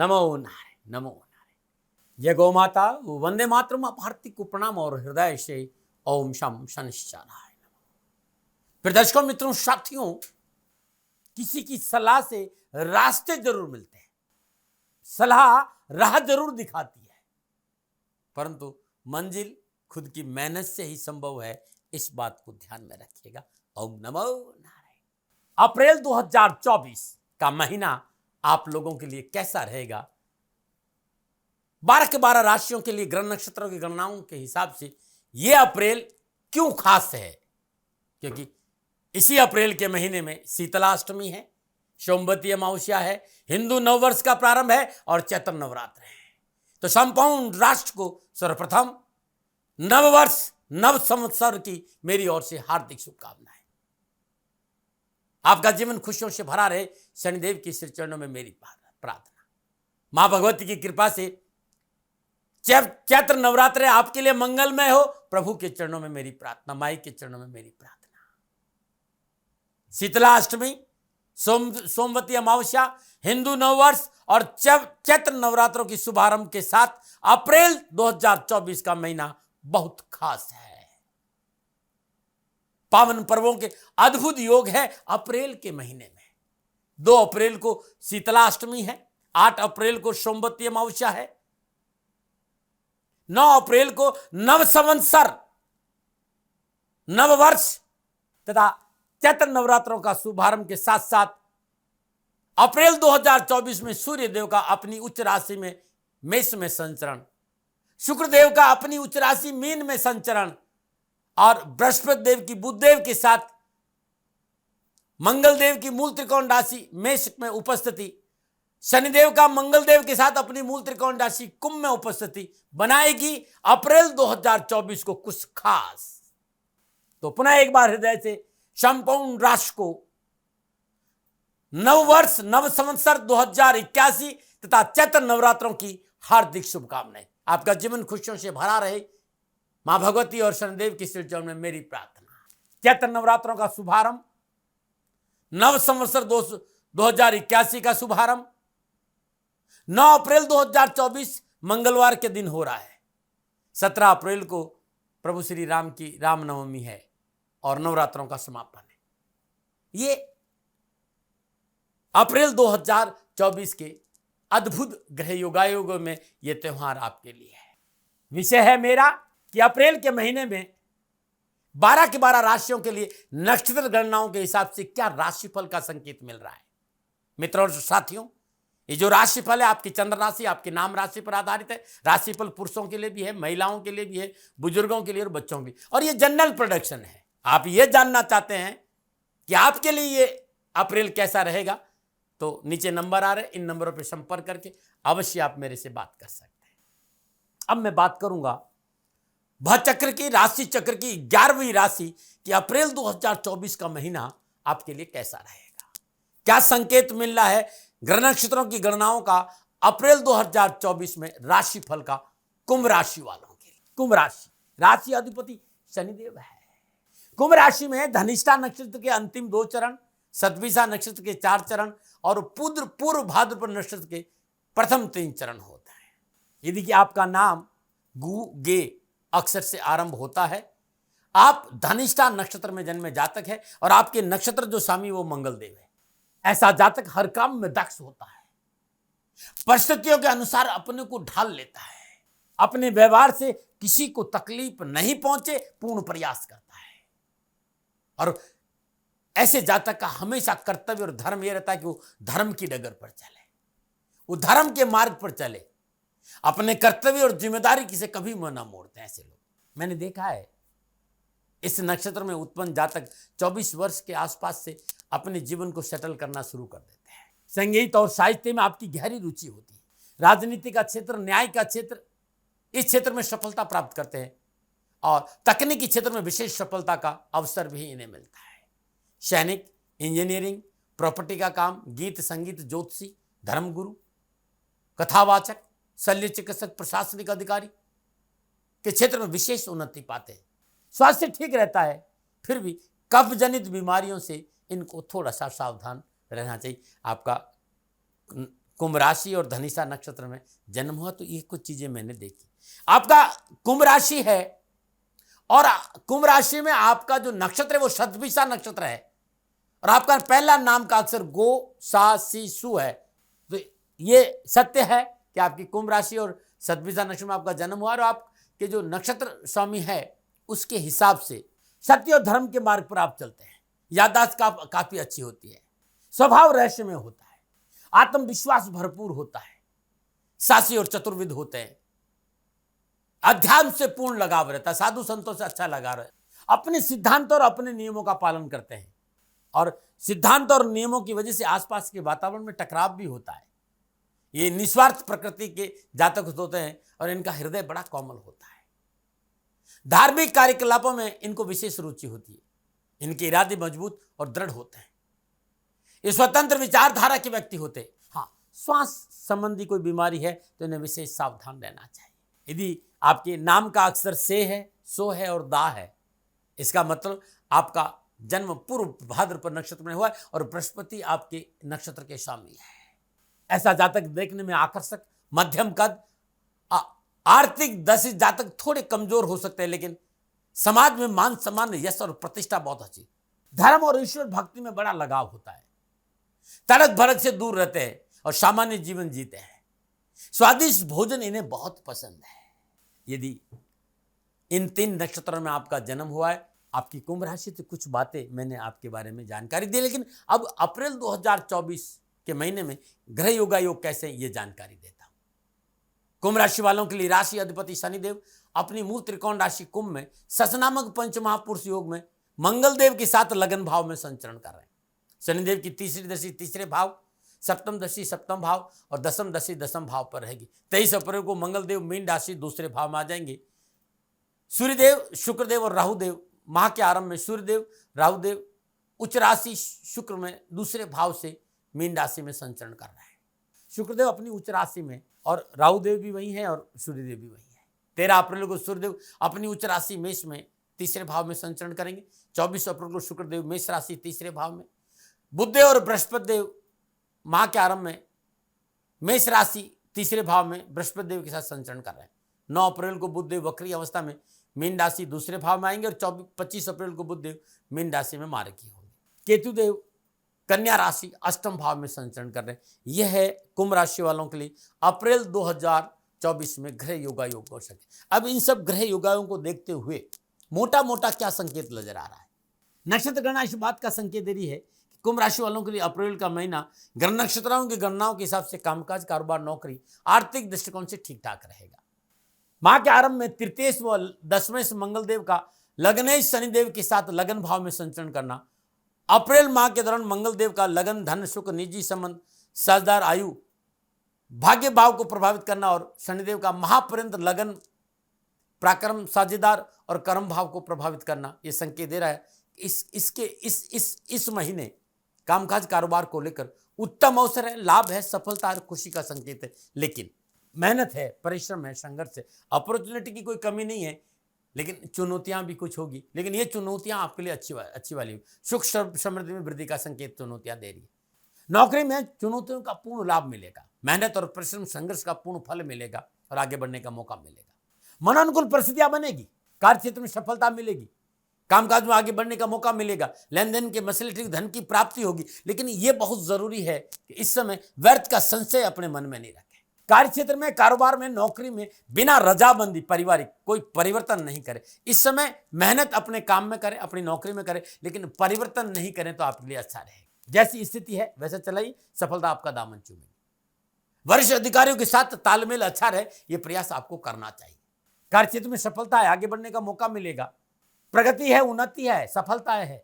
नमो नारायण, नमो नारायण। जय गौ माता, वंदे मातरम। आप हार्दिक को प्रणाम और हृदय से ओम शम शनिश्चराय नमः। फिर दर्शकों, मित्रों, साथियों, किसी की सलाह से रास्ते जरूर मिलते हैं, सलाह राह जरूर दिखाती है, परंतु मंजिल खुद की मेहनत से ही संभव है। इस बात को ध्यान में रखिएगा। ओम नमो नारायण। अप्रैल 2024 का महीना आप लोगों के लिए कैसा रहेगा? 12 के 12 राशियों के लिए ग्रह नक्षत्रों की गणनाओं के हिसाब से यह अप्रैल क्यों खास है? क्योंकि इसी अप्रैल के महीने में शीतलाष्टमी है, सोमवती अमावस्या है, हिंदू नववर्ष का प्रारंभ है और चैत्र नवरात्र है। तो संपूर्ण राष्ट्र को सर्वप्रथम नववर्ष नव संवत्सर की मेरी ओर से हार्दिक शुभकामनाएं। आपका जीवन खुशियों से भरा रहे, शनिदेव के श्री चरणों में मेरी प्रार्थना। मां भगवती की कृपा से चैत्र नवरात्र आपके लिए मंगलमय हो, प्रभु के चरणों में मेरी प्रार्थना, माई के चरणों में मेरी प्रार्थना। शीतला अष्टमी, सोमवती अमावस्या, हिंदू नववर्ष और चैत्र नवरात्रों की शुभारंभ के साथ अप्रैल 2024 का महीना बहुत खास है। पावन पर्वों के अद्भुत योग है अप्रैल के महीने में। 2 अप्रैल को शीतलाष्टमी है, 8 अप्रैल को सोमवती अमावस्या है, 9 अप्रैल को नव संवत्सर नववर्ष तथा चैत्र नवरात्रों का शुभारंभ के साथ साथ अप्रैल 2024 में सूर्य देव का अपनी उच्च राशि में मेष में संचरण, शुक्रदेव का अपनी उच्च राशि मीन में संचरण और बृहस्पति देव की बुधदेव के साथ मंगल देव की मूल त्रिकोण राशि मेष में उपस्थिति, शनिदेव का मंगल देव के साथ अपनी मूल त्रिकोण राशि कुंभ में उपस्थिति बनाएगी अप्रैल 2024 को कुछ खास। तो पुनः एक बार हृदय से संपूर्ण राष्ट्र को नववर्ष नव संवत्सर 2081 तथा चैत्र नवरात्रों की हार्दिक शुभकामनाएं। आपका जीवन खुशियों से भरा रहे, मां भगवती और शनिदेव की श्री चरण में मेरी प्रार्थना। चैत्र नवरात्रों का शुभारंभ, नव संवत्सर 2081 का शुभारंभ 9 अप्रैल 2024 मंगलवार के दिन हो रहा है। 17 अप्रैल को प्रभु श्री राम की रामनवमी है और नवरात्रों का समापन है। ये अप्रैल 2024 के अद्भुत ग्रह योगायोगों में यह त्योहार आपके लिए है। विषय है मेरा कि अप्रैल के महीने में 12 के 12 राशियों के लिए नक्षत्र गणनाओं के हिसाब से क्या राशिफल का संकेत मिल रहा है। मित्रों और साथियों, ये जो राशिफल है आपकी चंद्र राशि, आपके नाम राशि पर आधारित है। राशिफल पुरुषों के लिए भी है, महिलाओं के लिए भी है, बुजुर्गों के लिए और बच्चों के लिए, और ये जनरल प्रेडिक्शन है। आप ये जानना चाहते हैं कि आपके लिए ये अप्रैल कैसा रहेगा, तो नीचे नंबर आ रहे, इन नंबरों पर संपर्क करके अवश्य आप मेरे से बात कर सकते हैं। अब मैं बात करूंगा भचक्र की, राशि चक्र की 11वीं राशि कि अप्रैल 2024 का महीना आपके लिए कैसा रहेगा, क्या संकेत मिल रहा है ग्रह नक्षत्रों की गणनाओं का अप्रैल 2024 में राशिफल का कुंभ राशि वालों के लिए। कुंभ राशि, राशि अधिपति शनिदेव है। कुंभ राशि में धनिष्ठा नक्षत्र के अंतिम 2 चरण, सतभिषा नक्षत्र के 4 चरण और पूर्व भाद्रपद नक्षत्र के प्रथम 3 चरण होता है। यदि कि आपका नाम गु गे अक्षर से आरंभ होता है, आप धनिष्ठा नक्षत्र में जन्मे जातक है और आपके नक्षत्र जो स्वामी वो मंगल देव है। ऐसा जातक हर काम में दक्ष होता है, परिस्थितियों के अनुसार अपने को ढाल लेता है, अपने व्यवहार से किसी को तकलीफ नहीं पहुंचे पूर्ण प्रयास करता है। और ऐसे जातक का हमेशा कर्तव्य और धर्म यह रहता है कि वो धर्म की डगर पर चले, वो धर्म के मार्ग पर चले, अपने कर्तव्य और जिम्मेदारी की से कभी मुंह ना मोड़ते हैं। ऐसे लोग मैंने देखा है। इस नक्षत्र में उत्पन्न जातक 24 वर्ष के आसपास से अपने जीवन को सेटल करना शुरू कर देते हैं। संगीत और साहित्य में आपकी गहरी रुचि होती है। राजनीति का क्षेत्र, न्याय का क्षेत्र, इस क्षेत्र में सफलता प्राप्त करते हैं और तकनीकी क्षेत्र में विशेष सफलता का अवसर भी इन्हें मिलता है। सैनिक, इंजीनियरिंग, प्रॉपर्टी का काम, गीत संगीत, ज्योतिषी, धर्मगुरु, कथावाचक, शल्य चिकित्सक, प्रशासनिक अधिकारी के क्षेत्र में विशेष उन्नति पाते हैं। स्वास्थ्य ठीक रहता है, फिर भी कफ जनित बीमारियों से इनको थोड़ा सा सावधान रहना चाहिए। आपका कुंभ राशि और धनिष्ठा नक्षत्र में जन्म हुआ तो ये कुछ चीजें मैंने देखी। आपका कुंभ राशि है और कुंभ राशि में आपका जो नक्षत्र है वो शतभिषा नक्षत्र है और आपका पहला नाम का अक्षर गो सा सी सु है। तो ये सत्य है कि आपकी कुंभ राशि और शतभिषा नक्षत्र में आपका जन्म हुआ और आपके जो नक्षत्र स्वामी है उसके हिसाब से सत्य और धर्म के मार्ग पर आप चलते हैं। याददाश्त काफी अच्छी होती है, स्वभाव रहस्यमय होता है, आत्मविश्वास भरपूर होता है, साहसी और चतुर्विद होते हैं, अध्यात्म से पूर्ण लगाव रहता है, साधु संतों से अच्छा लगाव रहता है, अपने सिद्धांतों और अपने नियमों का पालन करते हैं और सिद्धांत और नियमों की वजह से आसपास के वातावरण में टकराव भी होता है। ये निस्वार्थ प्रकृति के जातक होते हैं और इनका हृदय बड़ा कोमल होता है। धार्मिक कार्यकलापों में इनको विशेष रुचि होती है, इनके इरादे मजबूत और दृढ़ होते हैं। ये स्वतंत्र विचारधारा के व्यक्ति होते हैं। हाँ, श्वास संबंधी कोई बीमारी है तो इन्हें विशेष सावधान रहना चाहिए। यदि आपके नाम का अक्षर से है, सो है और दा है, इसका मतलब आपका जन्म पूर्व भाद्रपद नक्षत्र में हुआ है और बृहस्पति आपके नक्षत्र के स्वामी है। ऐसा जातक देखने में आकर्षक, मध्यम कद, आर्थिक दशा जातक थोड़े कमजोर हो सकते हैं लेकिन समाज में मान सम्मान, यश और प्रतिष्ठा बहुत अच्छी। धर्म और ईश्वर भक्ति में बड़ा लगाव होता है, तड़क भड़क से दूर रहते हैं और सामान्य जीवन जीते हैं। स्वादिष्ट भोजन इन्हें बहुत पसंद है। यदि इन 3 नक्षत्रों में आपका जन्म हुआ है, आपकी कुंभ राशि से कुछ बातें मैंने आपके बारे में जानकारी दी, लेकिन अब अप्रैल 2024 के महीने में ग्रह योगायोग कैसे ये जानकारी देता हूं। कुंभ राशि वालों के लिए राशि अधिपति शनिदेव अपनी मूल त्रिकोण राशि कुंभ में सस नामक पंच महापुरुष योग में मंगल देव के साथ लगन भाव में संचरण कर रहे हैं। शनिदेव की तीसरी दशा तीसरे भाव, सप्तम दशा सप्तम भाव और दसम दशा दसम भाव पर रहेगी। 23 अप्रैल को मंगल देव मीन राशि दूसरे भाव में आ जाएंगे। सूर्यदेव, शुक्रदेव और राहुदेव माह के आरंभ में सूर्यदेव, राहुदेव उच्च राशि शुक्र में दूसरे भाव से मीन राशि में संचरण कर रहे हैं। शुक्रदेव अपनी उच्च राशि में और राहुदेव भी वही है और सूर्यदेव भी वही है। 13 अप्रैल को सूर्यदेव अपनी उच्च राशि मेष में तीसरे भाव में संचरण करेंगे। 24 अप्रैल को शुक्रदेव मेष राशि तीसरे भाव में, बुधदेव और बृहस्पति देव माह के आरंभ में मेष राशि तीसरे भाव में बृहस्पति देव के साथ संचरण कर रहे हैं। 9 अप्रैल को बुधदेव वक्री अवस्था में मीन राशि दूसरे भाव में आएंगे और 25 अप्रैल को बुधदेव मीन राशि में मार्गी होंगे। केतुदेव कन्या राशि अष्टम भाव में संचरण कर रहे हैं। यह है कुंभ राशि वालों के लिए अप्रैल 2024 में ग्रह योगायोग हो सके। अब इन सब ग्रह योगायों को देखते हुए मोटा मोटा क्या संकेत नजर आ रहा है। नक्षत्र गणना इस बात का संकेत दे रही है कि कुंभ राशि वालों के लिए अप्रैल का महीना ग्रह नक्षत्रों की गणनाओं के हिसाब से कामकाज, कारोबार, नौकरी, आर्थिक दृष्टिकोण से ठीक ठाक रहेगा। माह के आरंभ में तृतीय व दसवें मंगल देव का लग्नेश शनिदेव के साथ लगन भाव में संचरण करना, अप्रैल माह के दौरान मंगल देव का लगन, धन, सुख, निजी संबंध, साझेदार, आयु, भाग्य भाव को प्रभावित करना और शनिदेव का महापर्यंत लगन, पराक्रम, साझेदार और कर्म भाव को प्रभावित करना, यह संकेत दे रहा है इस महीने कामकाज, कारोबार को लेकर उत्तम अवसर है, लाभ है, सफलता और खुशी का संकेत है। लेकिन मेहनत है, परिश्रम है, संघर्ष है, अपॉर्चुनिटी की कोई कमी नहीं है, लेकिन चुनौतियां भी कुछ होगी। लेकिन ये चुनौतियां आपके लिए अच्छी वाली, सुख समृद्धि में वृद्धि का संकेत चुनौतियां दे रही है। नौकरी में चुनौतियों का पूर्ण लाभ मिलेगा, मेहनत और परिश्रम संघर्ष का पूर्ण फल मिलेगा और आगे बढ़ने का मौका मिलेगा। मनोनुकूल परिस्थितियां बनेगी, कार्य क्षेत्र में सफलता मिलेगी, कामकाज में आगे बढ़ने का मौका मिलेगा, लेन देन के मसले ठीक, धन की प्राप्ति होगी। लेकिन यह बहुत जरूरी है कि इस समय व्यर्थ का संशय अपने मन में नहीं रखें। कार्य क्षेत्र में, कारोबार में, नौकरी में बिना रजाबंदी पारिवारिक कोई परिवर्तन नहीं करे। इस समय मेहनत अपने काम में करें, अपनी नौकरी में करें, लेकिन परिवर्तन नहीं करें तो आपके लिए अच्छा रहेगा। जैसी स्थिति है वैसे चलाइए, सफलता आपका दामन चूमेगी। वरिष्ठ अधिकारियों के साथ तालमेल अच्छा रहे, यह प्रयास आपको करना चाहिए। कार्य क्षेत्र में सफलता है, आगे बढ़ने का मौका मिलेगा, प्रगति है, उन्नति है, सफलता है।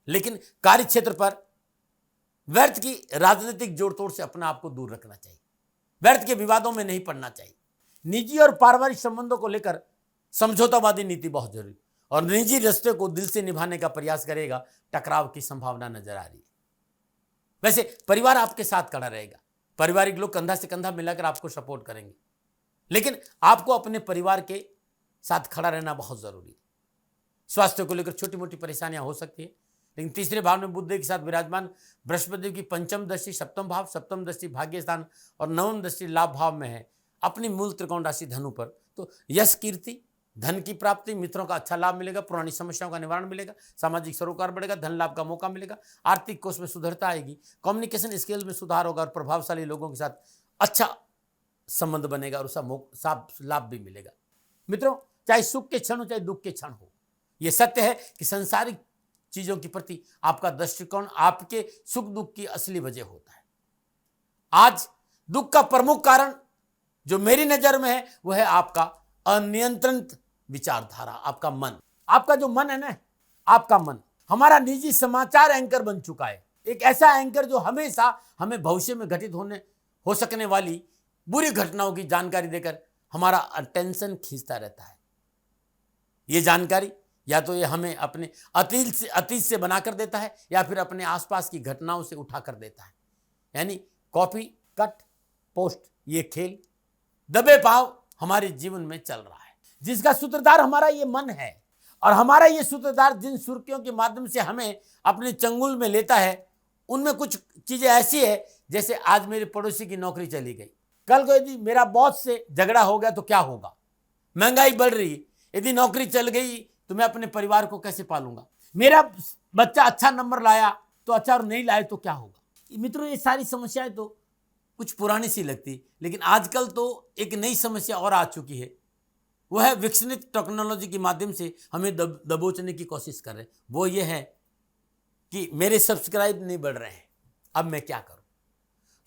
लेकिन कार्य क्षेत्र पर व्यर्थ की राजनीतिक जोड़तोड़ से अपने आप को दूर रखना चाहिए, व्यर्थ के विवादों में नहीं पड़ना चाहिए। निजी और पारिवारिक संबंधों को लेकर समझौतावादी नीति बहुत जरूरी, और निजी रिश्ते को दिल से निभाने का प्रयास करेगा, टकराव की संभावना नजर आ रही है। वैसे परिवार आपके साथ खड़ा रहेगा, पारिवारिक लोग कंधा से कंधा मिलाकर आपको सपोर्ट करेंगे, लेकिन आपको अपने परिवार के साथ खड़ा रहना बहुत जरूरी है। स्वास्थ्य को लेकर छोटी मोटी परेशानियां हो सकती है, लेकिन तीसरे भाव में बुध देव के साथ विराजमान बृहस्पति देव की पंचम दृष्टि सप्तम भाव, सप्तम दृष्टि भाग्य स्थान और नवम दृष्टि लाभ भाव में है अपनी मूल त्रिकोण राशि धनु पर। तो यश, कीर्ति, धन की प्राप्ति, मित्रों का अच्छा लाभ मिलेगा, पुरानी समस्याओं का निवारण मिलेगा, सामाजिक सरोकार बढ़ेगा, धन लाभ का मौका मिलेगा, आर्थिक कोष में सुधरता आएगी, कम्युनिकेशन स्किल में सुधार होगा और प्रभावशाली लोगों के साथ अच्छा संबंध बनेगा और उसका लाभ भी मिलेगा। मित्रों, चाहे सुख के क्षण हो चाहे दुख के क्षण हो, यह सत्य है कि सांसारिक चीजों के प्रति आपका दृष्टिकोण आपके सुख दुख की असली वजह होता है। आज दुख का प्रमुख कारण जो मेरी नजर में है वह है आपका अनियंत्रित विचारधारा, आपका मन। आपका जो मन है ना, आपका मन हमारा निजी समाचार एंकर बन चुका है। एक ऐसा एंकर जो हमेशा हमें भविष्य में घटित हो सकने वाली बुरी घटनाओं की जानकारी देकर हमारा अटेंशन खींचता रहता है। ये जानकारी या तो ये हमें अपने अतीत से बनाकर देता है या फिर अपने आसपास की घटनाओं से उठा कर देता है। यानी कॉपी कट पोस्ट, ये खेल दबे पाव हमारे जीवन में चल रहा है, जिसका सूत्रधार हमारा ये मन है। और हमारा ये सूत्रधार जिन सुर्खियों के माध्यम से हमें अपने चंगुल में लेता है, उनमें कुछ चीजें ऐसी है जैसे आज मेरे पड़ोसी की नौकरी चली गई, कल को यदि मेरा बॉस से झगड़ा हो गया तो क्या होगा, महंगाई बढ़ रही, यदि नौकरी चल गई तो मैं अपने परिवार को कैसे पालूंगा, मेरा बच्चा अच्छा नंबर लाया तो अच्छा और नहीं लाए तो क्या होगा। मित्रों, ये सारी समस्याएं तो कुछ पुरानी सी लगती, लेकिन आजकल तो एक नई समस्या और आ चुकी है। वह है विकसित टेक्नोलॉजी के माध्यम से हमें दबोचने की कोशिश कर रहे हैं। वो ये है कि मेरे सब्सक्राइब नहीं बढ़ रहे हैं, अब मैं क्या करूं।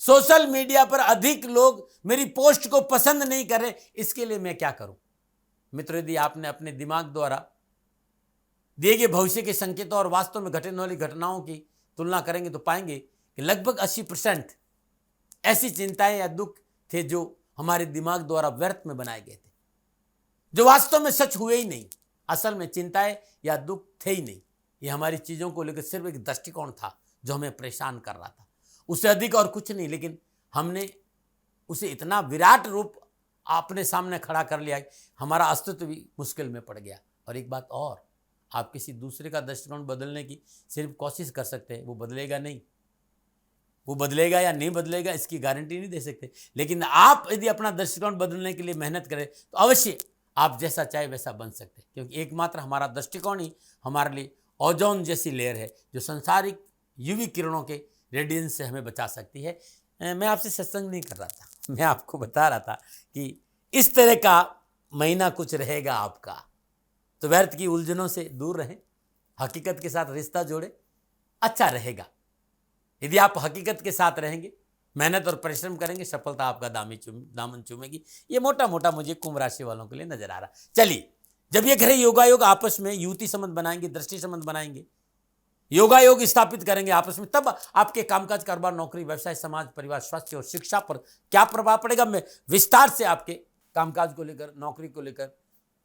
सोशल मीडिया पर अधिक लोग मेरी पोस्ट को पसंद नहीं कर रहे, इसके लिए मैं क्या करूं। मित्रों, यदि आपने अपने दिमाग द्वारा दिए गए भविष्य के संकेतों और वास्तव में घटने वाली घटनाओं की तुलना करेंगे तो पाएंगे कि लगभग 80% ऐसी चिंताएं या दुख थे जो हमारे दिमाग द्वारा व्यर्थ में बनाए गए थे, जो वास्तव में सच हुए ही नहीं। असल में चिंताएं या दुख थे ही नहीं, ये हमारी चीजों को लेकर सिर्फ एक दृष्टिकोण था जो हमें परेशान कर रहा था, उससे अधिक और कुछ नहीं। लेकिन हमने उसे इतना विराट रूप अपने सामने खड़ा कर लिया कि हमारा अस्तित्व भी मुश्किल में पड़ गया। और एक बात और, आप किसी दूसरे का दृष्टिकोण बदलने की सिर्फ कोशिश कर सकते हैं, वो बदलेगा नहीं। वो बदलेगा या नहीं बदलेगा इसकी गारंटी नहीं दे सकते, लेकिन आप यदि अपना दृष्टिकोण बदलने के लिए मेहनत करें तो अवश्य आप जैसा चाहे वैसा बन सकते हैं। क्योंकि एकमात्र हमारा दृष्टिकोण ही हमारे लिए ओजोन जैसी लेयर है जो संसारिक यूवी किरणों के रेडियंस से हमें बचा सकती है। मैं आपसे सत्संग नहीं कर रहा था, मैं आपको बता रहा था कि इस तरह का महीना कुछ रहेगा आपका, तो व्यर्थ की उलझनों से दूर रहें, हकीकत के साथ रिश्ता जोड़े, अच्छा रहेगा। यदि आप हकीकत के साथ रहेंगे, मेहनत और परिश्रम करेंगे, सफलता आपका दामन चूमेगी। ये मोटा मोटा मुझे कुंभ राशि वालों के लिए नजर आ रहा। चलिए, जब ये ग्रह योगायोग आपस में युति संबंध बनाएंगे, दृष्टि संबंध बनाएंगे, योगायोग स्थापित करेंगे आपस में, तब आपके कामकाज, कारोबार, नौकरी, व्यवसाय, समाज, परिवार, स्वास्थ्य और शिक्षा पर क्या प्रभाव पड़ेगा, मैं विस्तार से आपके कामकाज को लेकर, नौकरी को लेकर,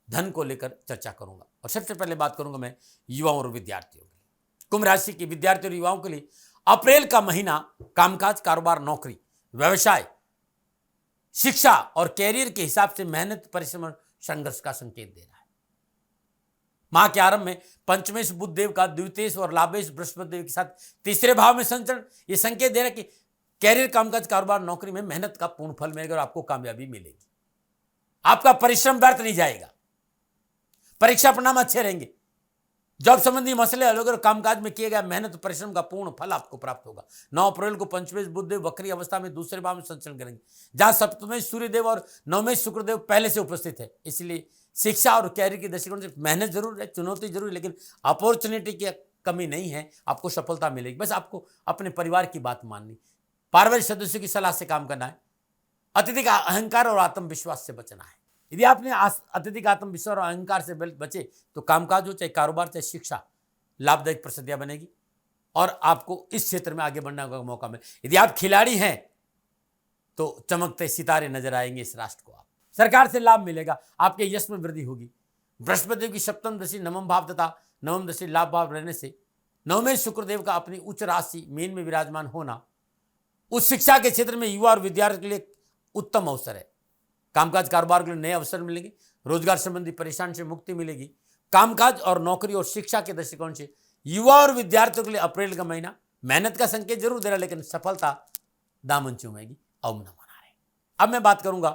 धन को लेकर चर्चा करूंगा। और सबसे पहले बात करूंगा मैं युवाओं और विद्यार्थियों के लिए। कुंभ राशि के विद्यार्थियों और युवाओं के लिए अप्रैल का महीना कामकाज, कारोबार, नौकरी, व्यवसाय, शिक्षा और कैरियर के हिसाब से मेहनत, परिश्रम और संघर्ष का संकेत दे रहा है। माह के आरंभ में पंचमेश बुध देव का द्वितीय और लाभेश बृहस्पति देव के साथ तीसरे भाव में संचरण ये संकेत दे रहा है कि कैरियर, कामकाज, कारोबार, नौकरी में मेहनत का पूर्ण फल मिलेगा और आपको कामयाबी मिलेगी। आपका परिश्रम व्यर्थ नहीं जाएगा, परीक्षा परिणाम अच्छे रहेंगे, जॉब संबंधी मसले हल होकर कामकाज में किए गए मेहनत और परिश्रम का पूर्ण फल आपको प्राप्त होगा। 9 अप्रैल को पंचमेश बुध देव वक्री अवस्था में दूसरे भाव में संचरण करेंगे, जहां सप्तमेश सूर्यदेव और नवमेश शुक्रदेव पहले से उपस्थित है। इसलिए शिक्षा और कैरियर की दृष्टिकोण से मेहनत जरूर है, चुनौती जरूर है, लेकिन अपॉर्चुनिटी की कमी नहीं है, आपको सफलता मिलेगी। बस आपको अपने परिवार की बात माननी, पारिवारिक सदस्यों की सलाह से काम करना है, अत्यधिक अहंकार और आत्मविश्वास से बचना है। यदि आपने अत्यधिक आत्मविश्वास और अहंकार से बचे तो कामकाज हो, चाहे कारोबार, चाहे शिक्षा, लाभदायक परिस्थितियां बनेगी और आपको इस क्षेत्र में आगे बढ़ने का मौका मिले। यदि आप खिलाड़ी हैं तो चमकते सितारे नजर आएंगे इस राष्ट्र को। आप सरकार से लाभ मिलेगा, आपके यश में वृद्धि होगी। बृहस्पति की सप्तम दशा नवम भाव तथा नवम दशा लाभ भाव रहने से नवमेश शुक्रदेव का अपनी उच्च राशि मीन में विराजमान होना उस शिक्षा के क्षेत्र में युवा और विद्यार्थी के लिए उत्तम अवसर है। कामकाज, कारोबार के लिए नए अवसर मिलेंगे, रोजगार संबंधी परेशानी से मुक्ति मिलेगी। कामकाज और नौकरी और शिक्षा के दृष्टिकोण से युवा और विद्यार्थियों के लिए अप्रैल का महीना मेहनत का संकेत जरूर दे रहा है, लेकिन सफलता दामन चूमेगी, अवम न मना रहे। अब मैं बात करूंगा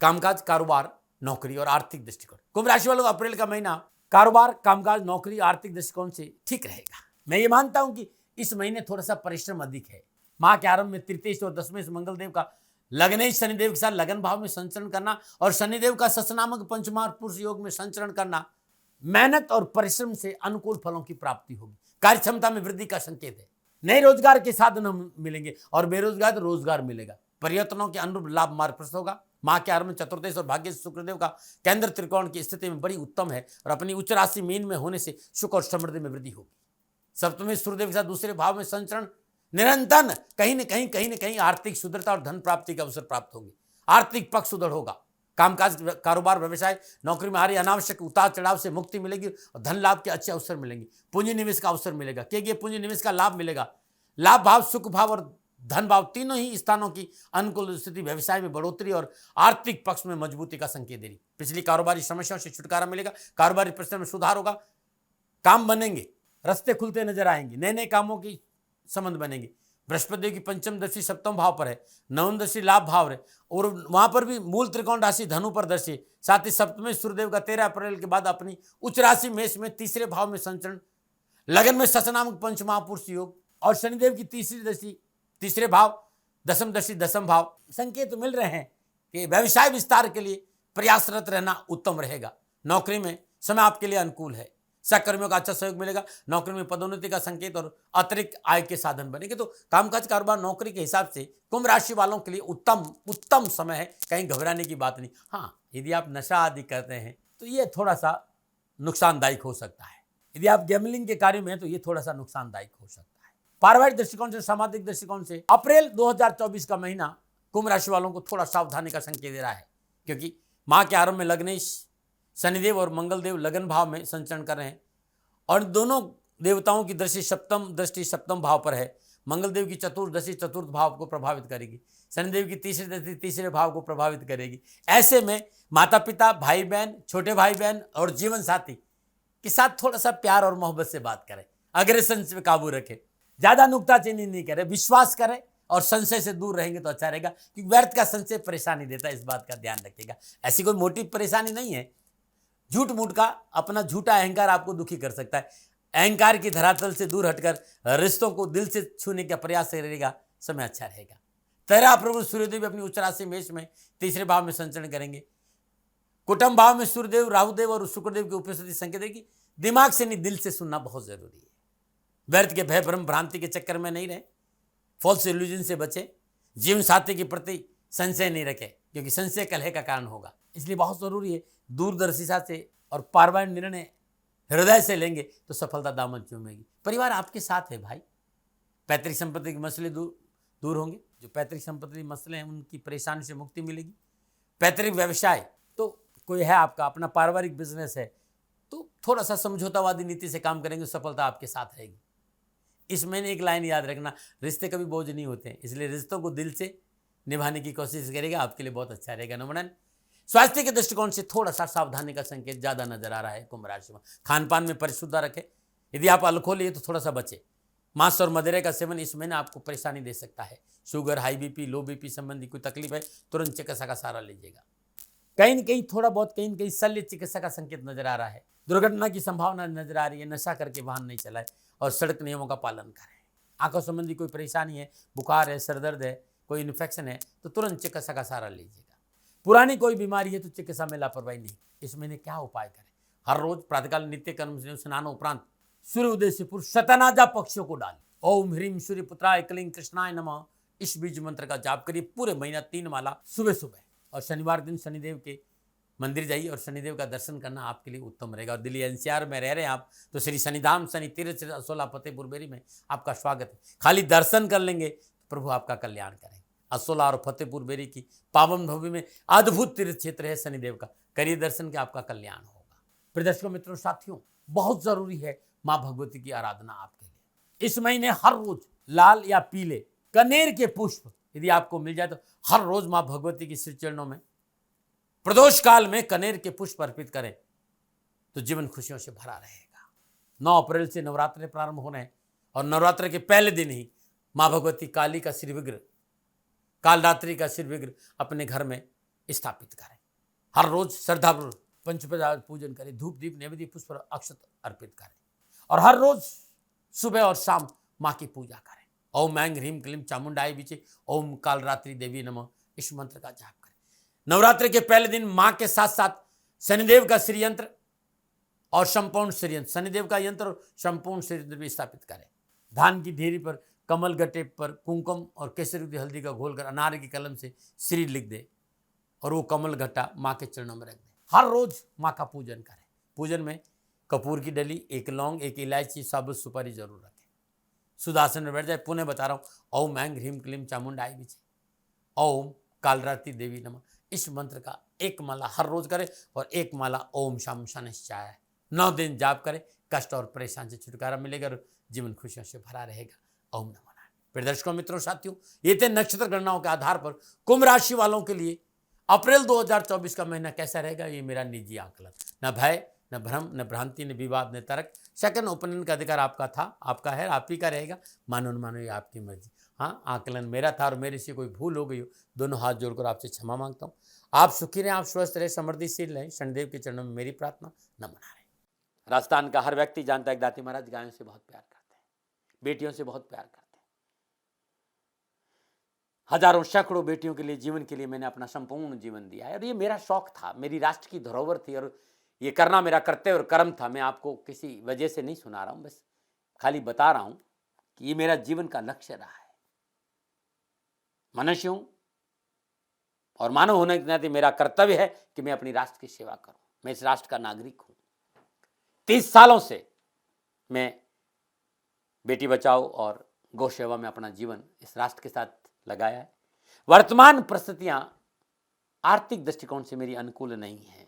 कामकाज, कारोबार, नौकरी और आर्थिक दृष्टिकोण। कुंभ राशि वालों को अप्रैल का महीना कारोबार, कामकाज, नौकरी, आर्थिक दृष्टिकोण से ठीक रहेगा। मैं ये मानता हूं कि इस महीने थोड़ा सा परिश्रम अधिक है। माह के आरंभ में तृतीय और दसवें मंगलदेव का लगने शनिदेव के साथ लगन भाव में संचरण करना और शनिदेव का सस नामक पंचमार पुरुष योग में संचरण करना मेहनत और परिश्रम से अनुकूल फलों की प्राप्ति होगी। कार्य क्षमता में वृद्धि का संकेत है। नए रोजगार के साधन हम मिलेंगे और बेरोजगार तो रोजगार मिलेगा। प्रयत्नों के अनुरूप लाभ मार्ग प्रशस्त होगा। माह के आरंभ में चतुर्दश और भाग्य शुक्रदेव का केंद्र त्रिकोण की स्थिति में बड़ी उत्तम है और अपनी उच्च राशि मीन में होने से सुख और समृद्धि में वृद्धि होगी। सप्तमी सूर्यदेव के साथ दूसरे भाव में संचरण निरंतर कहीं न कहीं आर्थिक सुदृढ़ता और धन प्राप्ति के अवसर प्राप्त होंगे। आर्थिक पक्ष सुदृढ़ होगा। कामकाज, कारोबार, व्यवसाय, नौकरी में आ रही अनावश्यक उतार चढ़ाव से मुक्ति मिलेगी और धन लाभ के अच्छे अवसर मिलेंगे। पूंजी निवेश का अवसर मिलेगा क्योंकि पूंजी निवेश का लाभ मिलेगा। लाभ भाव, सुख भाव और धन भाव तीनों ही स्थानों की अनुकूल स्थिति व्यवसाय में बढ़ोतरी और आर्थिक पक्ष में मजबूती का संकेत दे रही। पिछली कारोबारी समस्याओं से छुटकारा मिलेगा। कारोबारी परिस्थिति में सुधार होगा। काम बनेंगे, रास्ते खुलते नजर आएंगे, नए नए कामों की संबंध बनेंगे। बृहस्पति की पंचम दृष्टि सप्तम भाव पर है, नवम दृष्टि लाभ भाव है और वहां पर भी मूल त्रिकोण राशि धनु पर दृष्टि। साथ ही सप्तमी सूर्यदेव का 13 अप्रैल के बाद अपनी उच्च राशि मेष में तीसरे भाव में संचरण, लगन में सस नामक पंचमहापुरुष योग और शनिदेव की तीसरी दृष्टि तीसरे भाव, दसम दृष्टि दसम भाव। संकेत मिल रहे हैं कि व्यवसाय विस्तार के लिए प्रयासरत रहना उत्तम रहेगा। नौकरी में समय आपके लिए अनुकूल है। सहकर्मियों का अच्छा सहयोग मिलेगा। नौकरी में पदोन्नति का संकेत और अतिरिक्त आय के साधन बनेंगे। तो कामकाज, कारोबार, नौकरी के हिसाब से कुंभ राशि वालों के लिए उत्तम समय है। कहीं घबराने की बात नहीं। हाँ, यदि आप नशा आदि करते हैं तो ये थोड़ा सा नुकसानदायक हो सकता है। यदि आप गैम्बलिंग के कार्य में हैं तो ये थोड़ा सा नुकसानदायक हो सकता है। पारिवारिक दृष्टिकोण से, सामाजिक दृष्टिकोण से अप्रैल 2024 का महीना कुंभ राशि वालों को थोड़ा सावधानी का संकेत दे रहा है, क्योंकि माह के आरंभ में लग्नेश शनिदेव और मंगलदेव लगन भाव में संचरण कर रहे हैं और दोनों देवताओं की दृष्टि सप्तम भाव पर है। मंगलदेव की चतुर्दशी चतुर्थ भाव को प्रभावित करेगी। शनिदेव की तीसरी दृष्टि तीसरे भाव को प्रभावित करेगी। ऐसे में माता पिता, भाई बहन, छोटे भाई बहन और जीवन साथी के साथ थोड़ा सा प्यार और मोहब्बत से बात करें। अग्रेशन पे काबू रखें। ज्यादा नुक्ताचीनी नहीं करें, विश्वास करें और संशय से दूर रहेंगे तो अच्छा रहेगा, क्योंकि व्यर्थ का संशय परेशानी देता है। इस बात का ध्यान रखिएगा। ऐसी कोई मोटी परेशानी नहीं है। झूठ मूठ का अपना झूठा अहंकार आपको दुखी कर सकता है। अहंकार की धरातल से दूर हटकर रिश्तों को दिल से छूने का प्रयास करेगा, समय अच्छा रहेगा। 13 प्रभु सूर्यदेव अपनी उच्च राशि मेष में तीसरे भाव में संचरण करेंगे। कुटुंब भाव में सूर्यदेव, राहुदेव और शुक्रदेव की उपस्थिति संकेत है कि दिमाग से नहीं, दिल से सुनना बहुत जरूरी है। व्यर्थ के भय भ्रम भ्रांति के चक्कर में नहीं रहे। फॉल्स इल्यूजन से बचे। जीवन साथी के प्रति संशय नहीं रखें, क्योंकि संशय कलह का कारण होगा। इसलिए बहुत जरूरी है दूरदर्शिता से और पारिवारिक निर्णय हृदय से लेंगे तो सफलता दामन चूमेगी। परिवार आपके साथ है भाई। पैतृक संपत्ति के मसले दूर होंगे। जो पैतृक संपत्ति के मसले हैं उनकी परेशानी से मुक्ति मिलेगी। पैतृक व्यवसाय तो कोई है, आपका अपना पारिवारिक बिजनेस है तो थोड़ा सा समझौतावादी नीति से काम करेंगे, सफलता आपके साथ रहेगी। इस महीने एक लाइन याद रखना, रिश्ते कभी बोझ नहीं होते, इसलिए रिश्तों को दिल से निभाने की कोशिश करेगा, आपके लिए बहुत अच्छा रहेगा। नमन स्वास्थ्य के दृष्टिकोण से थोड़ा सा सावधानी का संकेत ज्यादा नजर आ रहा है कुंभ राशि में। खान पान में परिशुद्धता रखें। यदि आप अल्कोहल लिए तो थोड़ा सा बचे। मांस और मदिरे का सेवन इस महीने आपको परेशानी दे सकता है। शुगर, हाई बीपी, लो बीपी संबंधी कोई तकलीफ है, तुरंत चिकित्सा का सहारा लीजिएगा। कहीं न कहीं थोड़ा बहुत कहीं न कहीं शल्य चिकित्सा का संकेत नजर आ रहा है। दुर्घटना की संभावना नजर आ रही है। नशा करके वाहन नहीं चलाए और सड़क नियमों का पालन करें। आंखों संबंधी कोई परेशानी है, बुखार है, सरदर्द है, कोई इन्फेक्शन है तो तुरंत चिकित्सा का सहारा लीजिएगा। पुरानी कोई बीमारी है तो चिकित्सा में लापरवाही नहीं। इस महीने क्या उपाय करें? हर रोज प्रातःकाल नित्य कर्म से स्नान उपरांत सूर्य उदय से पूर्व शतनाजा पक्षियों को डालें। ओम ह्रीम सूर्य पुत्राय क्लीं कृष्णाय नमः, इस बीज मंत्र का जाप करिए पूरे महीना 3 माला सुबह सुबह। और शनिवार दिन शनिदेव के मंदिर जाइए और शनिदेव का दर्शन करना आपके लिए उत्तम रहेगा। और दिल्ली एनसीआर में रह रहे हैं आप तो श्री शनिधाम शनि तीर्थ असोला फतेहपुर बेरी में आपका स्वागत है। खाली दर्शन कर लेंगे तो प्रभु आपका कल्याण करेंगे। असोला और फतेहपुर बेरी की पावन भूमि में अद्भुत तीर्थ क्षेत्र है शनिदेव का। करिए दर्शन के आपका कल्याण होगा। प्रदर्शकों, मित्रों, साथियों, बहुत जरूरी है माँ भगवती की आराधना आपके लिए। इस महीने हर रोज लाल या पीले कनेर के पुष्प यदि आपको मिल जाए तो हर रोज माँ भगवती की श्री चरणों में प्रदोष काल में कनेर के पुष्प अर्पित करें तो जीवन खुशियों से भरा रहेगा। 9 अप्रैल से नवरात्र प्रारंभ होने हैं और नवरात्र के पहले दिन ही माँ भगवती काली का श्री विग्रह, कालरात्रि का श्री विग्रह अपने घर में स्थापित करें। हर रोज श्रद्धापूर्वक पंचप्रसाद पूजन करें, धूप दीप नैवेद्य पुष्प अक्षत अर्पित करें और हर रोज सुबह और शाम माँ की पूजा करें। ओम ऐं ह्रीं क्लीं चामुंडाय विचे, ओम कालरात्रि देवी नमः, इस मंत्र का जाप करें। नवरात्र के पहले दिन माँ के साथ साथ शनिदेव का श्री यंत्र और संपूर्ण श्री यंत्र, शनिदेव का यंत्र और संपूर्ण श्री यंत्र भी स्थापित करें। धान की ढेरी पर कमल गट्टे पर कुंकुम और केसरी हल्दी का घोलकर अनार की कलम से श्री लिख दे और वो कमल घट्टा माँ के चरणों में रख दे। हर रोज माँ का पूजन करें। पूजन में कपूर की डली, 1 लौंग, 1 इलायची, साबुत सुपारी जरूर रखें। सुदासन में बैठ जाए। पुनः बता रहा हूँ, ओम ऐं ह्रीं क्लीं चामुंडाय विचे, ओम कालरात्रि देवी नमः, इस मंत्र का 1 माला हर रोज करें और 1 माला ओम शम शनिश्चाय 9 दिन जाप करें। कष्ट और परेशान से छुटकारा मिलेगा और जीवन खुशियों से भरा रहेगा। ओम नमो नारायण। प्रिय दर्शकों, मित्रों, साथियों, ये थे नक्षत्र गणनाओं के आधार पर कुंभ राशि वालों के लिए अप्रैल 2024 का महीना कैसा रहेगा, ये मेरा निजी आकलन। न भय, न भ्रम, न भ्रांति, न विवाद, न तर्क। सेकंड ओपिनियन का अधिकार आपका था, आपका है, आप ही का रहेगा। मानो न मानो, ये आपकी मर्जी। हाँ, आकलन मेरा था और मेरे से कोई भूल हो गई हो, दोनों हाथ जोड़कर आपसे क्षमा मांगता हूँ। आप सुखी रहें, आप स्वस्थ रहें, समृद्धिशील रहें, शनिदेव के चरणों में मेरी प्रार्थना। नमन नारायण। राजस्थान का हर व्यक्ति जानता है दाती महाराज गायों से बहुत प्यार करते हैं, बेटियों से बहुत प्यार करते हैं। हजारों सैकड़ों बेटियों के लिए, जीवन के लिए मैंने अपना संपूर्ण जीवन दिया है और ये मेरा शौक था, मेरी राष्ट्र की धरोहर थी और ये करना मेरा कर्तव्य और कर्म था। मैं आपको किसी वजह से नहीं सुना रहा हूं, बस खाली बता रहा हूं कि ये मेरा जीवन का लक्ष्य रहा है। मनुष्य हूं और मानव होने के नाते मेरा कर्तव्य है कि मैं अपनी राष्ट्र की सेवा करूं। मैं इस राष्ट्र का नागरिक हूं। 30 सालों से मैं बेटी बचाओ और गौ सेवा में अपना जीवन इस राष्ट्र के साथ लगाया है। वर्तमान परिस्थितियां आर्थिक दृष्टिकोण से मेरी अनुकूल नहीं है।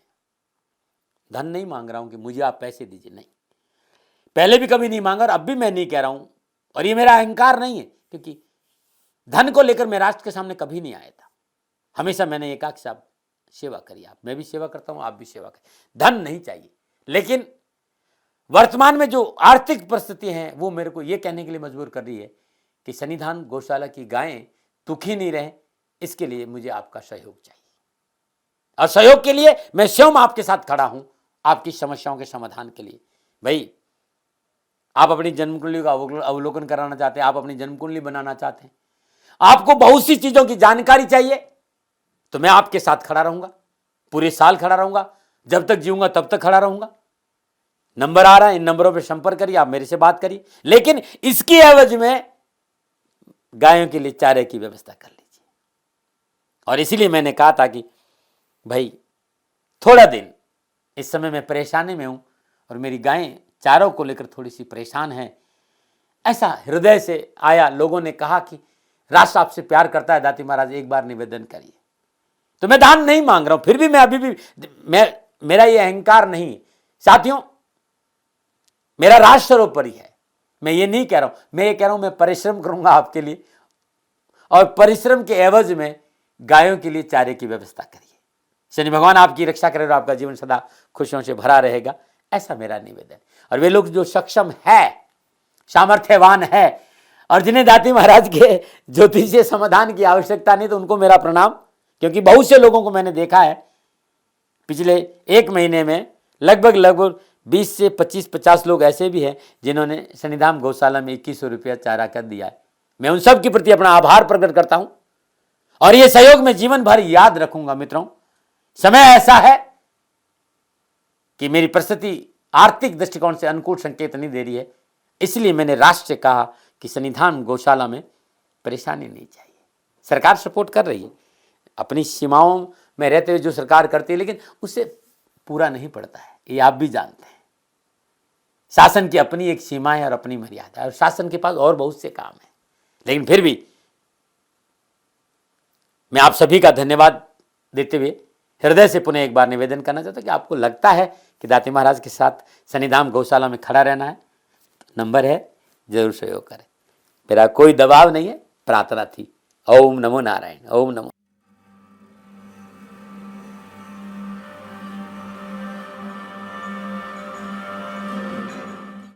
धन नहीं मांग रहा हूं कि मुझे आप पैसे दीजिए, नहीं, पहले भी कभी नहीं मांगा और अब भी मैं नहीं कह रहा हूं और ये मेरा अहंकार नहीं है, क्योंकि धन को लेकर मैं राष्ट्र के सामने कभी नहीं आया था। हमेशा मैंने ये कहा कि साहब सेवा करिए, आप, मैं भी सेवा करता हूं, आप भी सेवा करें। धन नहीं चाहिए, लेकिन वर्तमान में जो आर्थिक परिस्थिति है वो मेरे को ये कहने के लिए मजबूर कर रही है कि सन्निधान गौशाला की गायें दुखी नहीं रहे, इसके लिए मुझे आपका सहयोग चाहिए और सहयोग के लिए मैं स्वयं आपके साथ खड़ा हूं, आपकी समस्याओं के समाधान के लिए। भाई, आप अपनी जन्म कुंडली का अवलोकन कराना चाहते हैं, आप अपनी जन्म कुंडली बनाना चाहते हैं, आपको बहुत सी चीजों की जानकारी चाहिए, तो मैं आपके साथ खड़ा रहूंगा, पूरे साल खड़ा रहूंगा, जब तक जीऊंगा तब तक खड़ा रहूंगा। नंबर आ रहा है, इन नंबरों पर संपर्क करिए, आप मेरे से बात करिए, लेकिन इसकी एवज में गायों के लिए चारे की व्यवस्था कर लीजिए। और इसीलिए मैंने कहा था कि भाई थोड़ा दिन, इस समय मैं परेशानी में हूं और मेरी गायें चारों को लेकर थोड़ी सी परेशान हैं। ऐसा हृदय से आया, लोगों ने कहा कि राष्ट्र आपसे प्यार करता है दाती महाराज, एक बार निवेदन करिए। तो मैं दान नहीं मांग रहा हूं, फिर भी मैं अभी भी, मेरा ये अहंकार नहीं है साथियों, मेरा राष्ट्र सर्वोपरि है। मैं ये नहीं कह रहा हूं, मैं ये कह रहा हूं मैं परिश्रम करूंगा आपके लिए और परिश्रम के एवज में गायों के लिए चारे की व्यवस्था करिए। शनि भगवान आपकी रक्षा करे और आपका जीवन सदा खुशियों से भरा रहेगा, ऐसा मेरा निवेदन। और वे लोग जो सक्षम है, सामर्थ्यवान है और जिन्हें दाती महाराज के ज्योतिषीय समाधान की आवश्यकता नहीं, तो उनको मेरा प्रणाम, क्योंकि बहुत से लोगों को मैंने देखा है पिछले 1 महीने में लगभग 20 से 25-50 लोग ऐसे भी हैं जिन्होंने सन्निधान गौशाला में 2100 रुपया चारा कर दिया है। मैं उन सब के प्रति अपना आभार प्रकट करता हूं और ये सहयोग में जीवन भर याद रखूंगा। मित्रों, समय ऐसा है कि मेरी परिस्थिति आर्थिक दृष्टिकोण से अनुकूल संकेत नहीं दे रही है, इसलिए मैंने राष्ट्र से कहा कि सन्निधान गौशाला में परेशानी नहीं चाहिए। सरकार सपोर्ट कर रही है, अपनी सीमाओं में रहते हुए जो सरकार करती है, लेकिन उससे पूरा नहीं पड़ता है, ये आप भी जानते हैं। शासन की अपनी एक सीमा है और अपनी मर्यादा है और शासन के पास और बहुत से काम है, लेकिन फिर भी मैं आप सभी का धन्यवाद देते हुए हृदय से पुनः एक बार निवेदन करना चाहता हूं कि आपको लगता है कि दाती महाराज के साथ सन्निधान गौशाला में खड़ा रहना है, नंबर है, जरूर सहयोग करें। मेरा कोई दबाव नहीं है, प्रार्थना थी। ओम नमो नारायण। ओम नमो।